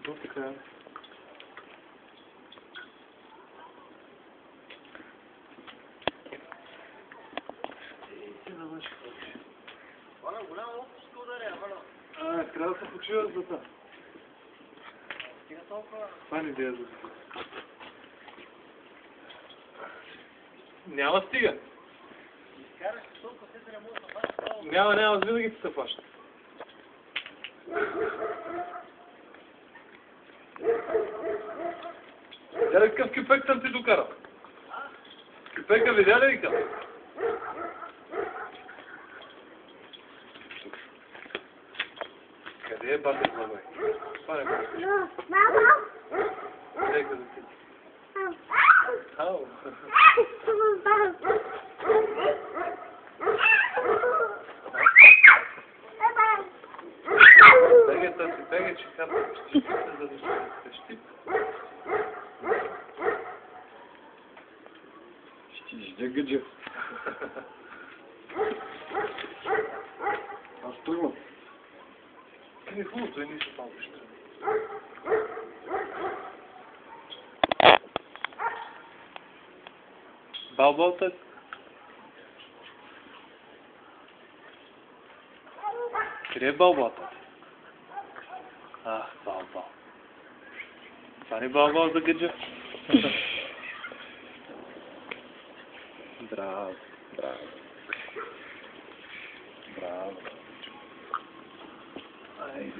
Вот такая. Трябва да се почива за това. Това не идея за това. Няма стига. Няма, винаги ти се фаща. Видя ли какъв кюпек съм ти докарал? Кюпека видя ли викам? Къде е бата глава? Това не бъде. Нека да ти. Ау! Бегай, че капа, ще се задуши. Ще жде гъджа. Аз тръгвам. Не хубаво, той не се пал ще. Балбалтът. Къде е балбалтът? Балбал. Това не балбал за гъджа? Браво. Айде.